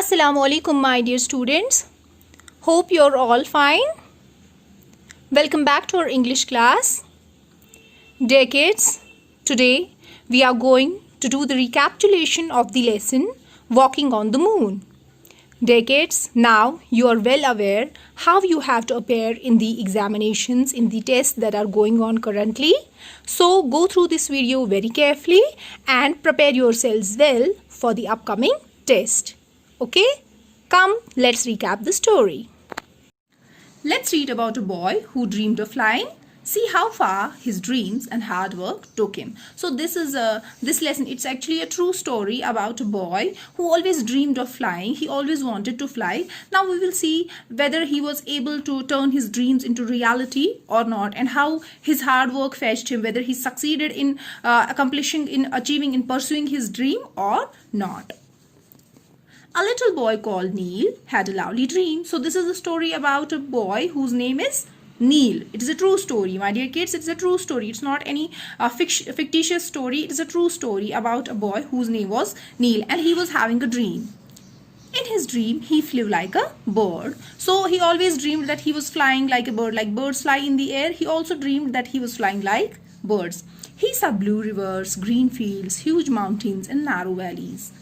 Assalamu alaikum, my dear students. Hope you're all fine. Welcome back to our English class. Dear kids, today we are going to do the recapitulation of the lesson Walking on the Moon. Dear kids, now you are well aware how you have to appear in the examinations, in the tests that are going on currently. So go through this video very carefully and prepare yourselves well for the upcoming test. Okay? Come, let's recap the story. Let's read about a boy who dreamed of flying. See how far his dreams and hard work took him. So this lesson, it's actually a true story about a boy who always dreamed of flying. He always wanted to fly. Now we will see whether he was able to turn his dreams into reality or not, and how his hard work fetched him, whether he succeeded in pursuing his dream or not. A little boy called Neil had a lovely dream. So this is a story about a boy whose name is Neil. It is a true story, my dear kids. It's a true story. It's not any fictitious story. It is a true story about a boy whose name was Neil, and he was having a dream. In his dream, he flew like a bird. So he always dreamed that he was flying like a bird, like birds fly in the air. He also dreamed that he was flying like birds. He saw blue rivers, green fields, huge mountains, and narrow valleys.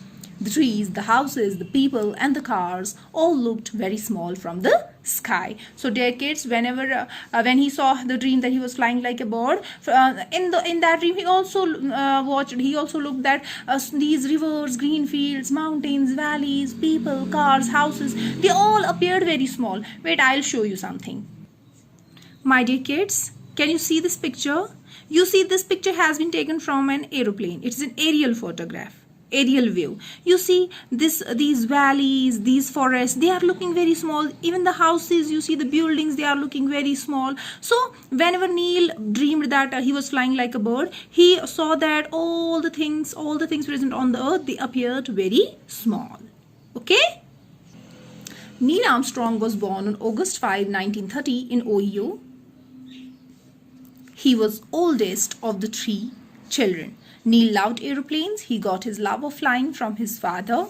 The trees, the houses, the people, and the cars all looked very small from the sky. So dear kids, when he saw the dream that he was flying like a bird, in that dream he also looked at these rivers, green fields, mountains, valleys, people, cars, houses. They all appeared very small. Wait, I'll show you something. My dear kids, can you see this picture? You see, this picture has been taken from an aeroplane. It's an aerial photograph. Aerial view. You see these valleys, these forests, they are looking very small. Even the houses, you see the buildings, they are looking very small. So whenever Neil dreamed that he was flying like a bird, he saw that all the things present on the earth, they appeared very small. Okay? Neil Armstrong was born on August 5, 1930 in Ohio. He was oldest of the 3 children. Neil loved aeroplanes. He got his love of flying from his father.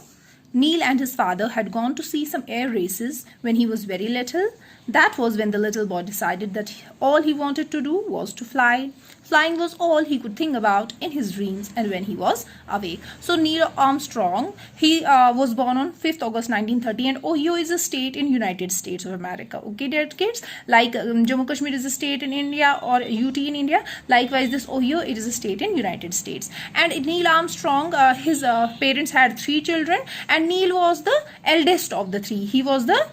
Neil and his father had gone to see some air races when he was very little. That was when the little boy decided that all he wanted to do was to fly. Flying was all he could think about in his dreams and when he was awake. So Neil Armstrong, he was born on 5th August 1930, and Ohio is a state in United States of America. Okay, dear kids, like Jammu Kashmir is a state in India, or UT in India. Likewise, this Ohio, it is a state in United States. And Neil Armstrong, his parents had 3 children, and Neil was the eldest of the 3. He was the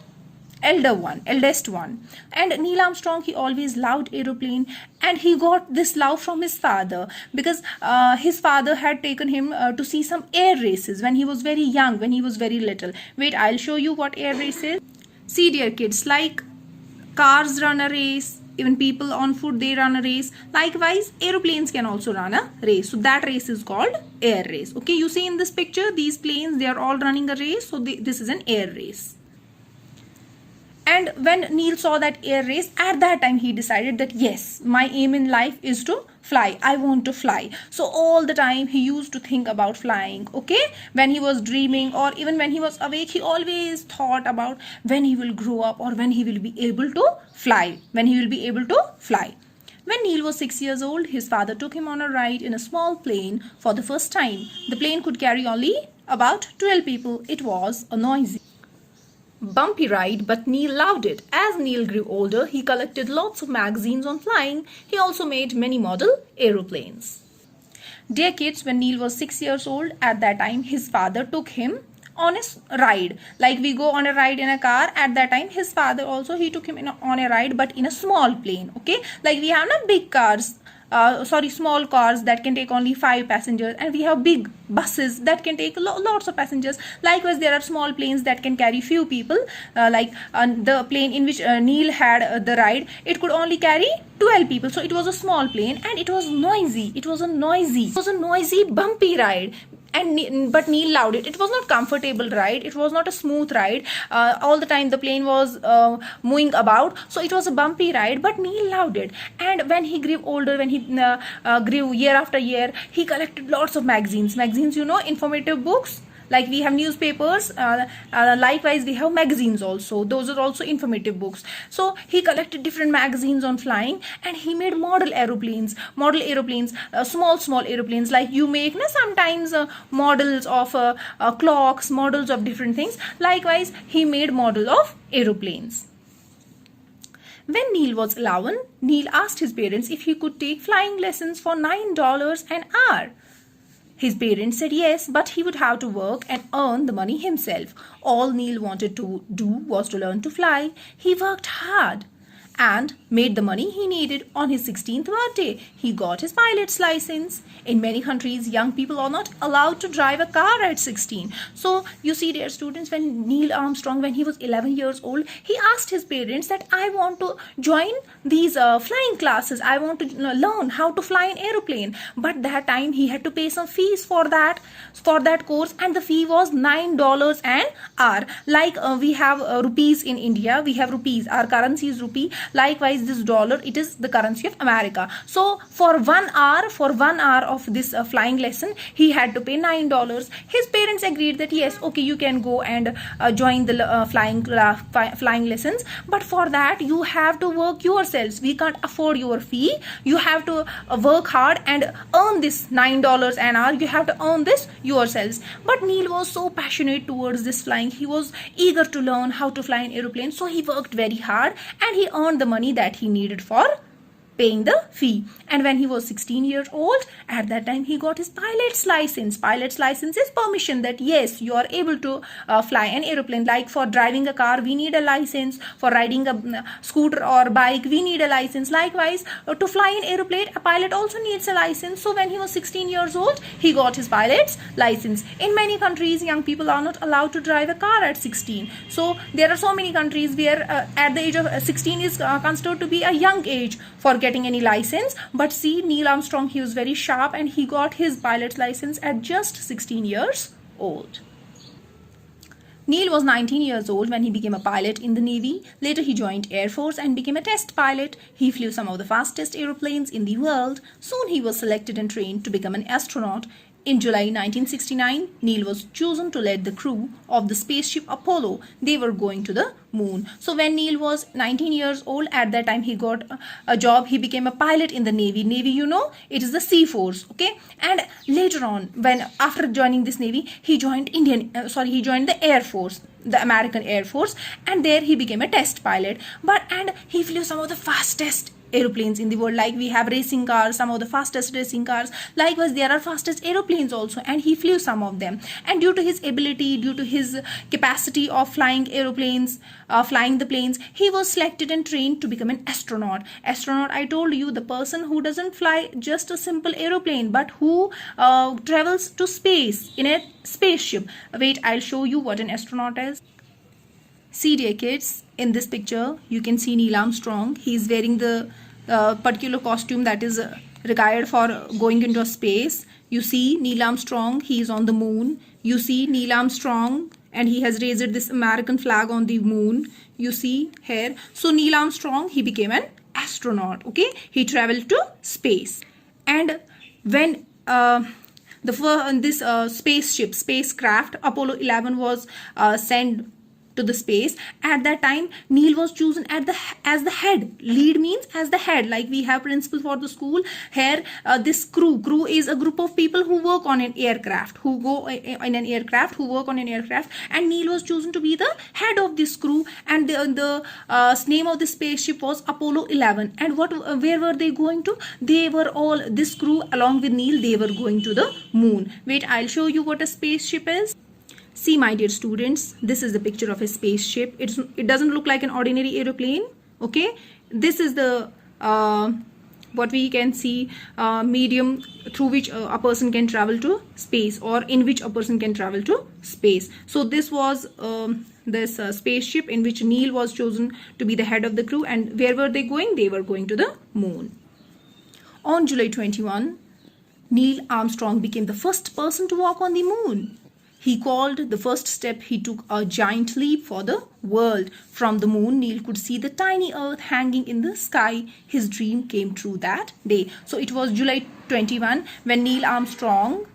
eldest one. And Neil Armstrong, he always loved aeroplane, and he got this love from his father because his father had taken him to see some air races when he was very young, when he was very little. Wait, I'll show you what air race is. See, dear kids, like cars run a race, even people on foot, they run a race. Likewise, aeroplanes can also run a race. So that race is called air race. Okay, you see in this picture, these planes, they are all running a race. So this is an air race. And when Neil saw that air race, at that time he decided that yes, my aim in life is to fly. I want to fly. So all the time he used to think about flying. Okay, when he was dreaming or even when he was awake, he always thought about when he will grow up or when he will be able to fly. When he will be able to fly. When Neil was 6 years old, his father took him on a ride in a small plane for the first time. The plane could carry only about 12 people. It was a noisy, bumpy ride, but Neil loved it. As Neil grew older, he collected lots of magazines on flying. He also made many model aeroplanes. Dear kids, when Neil was 6 years old, at that time his father took him on a ride. Like we go on a ride in a car, at that time his father also, he took him on a ride, but in a small plane. Okay, like we have not big cars, small cars that can take only 5 passengers, and we have big buses that can take lots of passengers. Likewise, there are small planes that can carry few people, like the plane in which Neil had the ride, it could only carry 12 people. So it was a small plane, and it was noisy. It was a noisy, bumpy ride. But Neil loved it. It was not comfortable ride. It was not a smooth ride. All the time the plane was moving about. So it was a bumpy ride, but Neil loved it. And when he grew older, when he grew year after year, he collected lots of magazines. Magazines, you know, informative books. Like we have newspapers, likewise we have magazines also. Those are also informative books. So he collected different magazines on flying, and he made model aeroplanes, small aeroplanes, like you make sometimes models of clocks, models of different things. Likewise he made model of aeroplanes. When Neil was 11, Neil asked his parents if he could take flying lessons for $9 an hour. His parents said yes, but he would have to work and earn the money himself. All Neil wanted to do was to learn to fly. He worked hard and made the money he needed. On his 16th birthday, he got his pilot's license. In many countries, young people are not allowed to drive a car at 16. So you see, dear students, when Neil Armstrong, when he was 11 years old, he asked his parents that I want to join these flying classes. I want to learn how to fly an aeroplane. But that time he had to pay some fees for that course, and the fee was $9 an hour. Like we have rupees in India, we have rupees. Our currency is rupee. Likewise, this dollar, it is the currency of America. So for 1 hour of this flying lesson, he had to pay $9. His parents agreed that yes, okay, you can go and join the flying lessons, but for that you have to work yourselves. We can't afford your fee. You have to work hard and earn this $9 an hour. You have to earn this yourselves. But Neil was so passionate towards this flying. He was eager to learn how to fly an aeroplane, so he worked very hard and he earned the money that he needed for paying the fee. And when he was 16 years old, at that time he got his pilot's license. Pilot's license is permission that yes, you are able to fly an aeroplane. Like for driving a car, we need a license. For riding a scooter or bike, we need a license. Likewise, to fly an aeroplane, a pilot also needs a license. So when he was 16 years old, he got his pilot's license. In many countries, young people are not allowed to drive a car at 16. So there are so many countries where at the age of 16 is considered to be a young age for getting any license. But see, Neil Armstrong, he was very sharp and he got his pilot's license at just 16 years old. Neil was 19 years old when he became a pilot in the Navy. Later he joined Air Force and became a test pilot. He flew some of the fastest aeroplanes in the world. Soon he was selected and trained to become an astronaut. In July 1969, Neil was chosen to lead the crew of the spaceship Apollo. They were going to the moon. So when Neil was 19 years old, at that time he got a job. He became a pilot in the Navy. Navy, you know, it is the Sea Force, okay? And later on, after joining this Navy, he joined the Air Force, the American Air Force, and there he became a test pilot. And he flew some of the fastest aeroplanes in the world. Like we have racing cars, some of the fastest racing cars. Likewise, there are fastest aeroplanes also, and he flew some of them. And due to his ability, due to his capacity of flying aeroplanes, flying the planes, he was selected and trained to become an astronaut. Astronaut, I told you, the person who doesn't fly just a simple aeroplane, but who travels to space in a spaceship. Wait, I'll show you what an astronaut is. See, dear kids, in this picture you can see Neil Armstrong. He is wearing the particular costume that is required for going into space. You see Neil Armstrong, he is on the moon. You see Neil Armstrong, and he has raised this American flag on the moon. You see here. So Neil Armstrong, he became an astronaut, okay? He traveled to space. And when this spacecraft Apollo 11 was sent to the space, at that time Neil was chosen as the head. Lead means as the head. Like we have principal for the school. Here this crew is a group of people who work on an aircraft, who go in an aircraft, who work on an aircraft, and Neil was chosen to be the head of this crew. And the name of the spaceship was Apollo 11. And where were they going to? They were all, this crew along with Neil, they were going to the moon. Wait, I'll show you what a spaceship is. See, my dear students, this is the picture of a spaceship. It doesn't look like an ordinary aeroplane, okay? This is the what we can see medium through which a person can travel to space, or in which a person can travel to space. So this was this spaceship in which Neil was chosen to be the head of the crew. And where were they going? They were going to the moon. On July 21, Neil Armstrong became the first person to walk on the moon. He called the first step he took a giant leap for the world. From the moon, Neil could see the tiny earth hanging in the sky. His dream came true that day. So it was July 21 when Neil Armstrong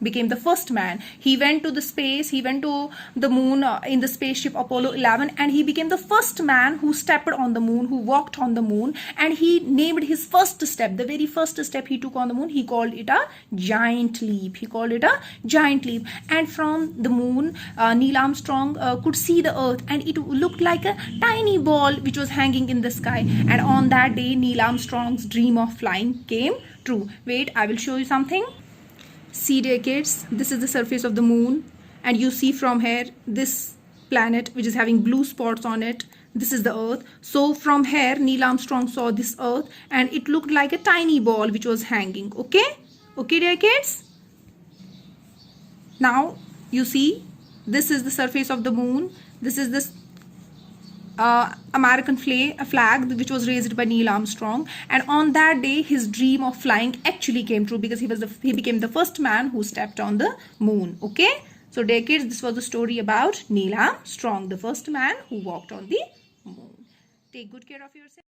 became the first man. He went to the space, he went to the moon in the spaceship Apollo 11, and he became the first man who stepped on the moon, who walked on the moon, and he named his first step, the very first step he took on the moon, he called it a giant leap. He called it a giant leap. And from the moon, Neil Armstrong could see the earth, and it looked like a tiny ball which was hanging in the sky. And on that day, Neil Armstrong's dream of flying came true. Wait, I will show you something. See, dear kids, this is the surface of the moon, and you see from here this planet which is having blue spots on it. This is the earth. So from here, Neil Armstrong saw this earth, and it looked like a tiny ball which was hanging. Okay, dear kids. Now you see, this is the surface of the moon. This is this American flag which was raised by Neil Armstrong, and on that day his dream of flying actually came true, because he became the first man who stepped on the moon. Okay, so dear kids, this was the story about Neil Armstrong, the first man who walked on the moon. Take good care of yourself.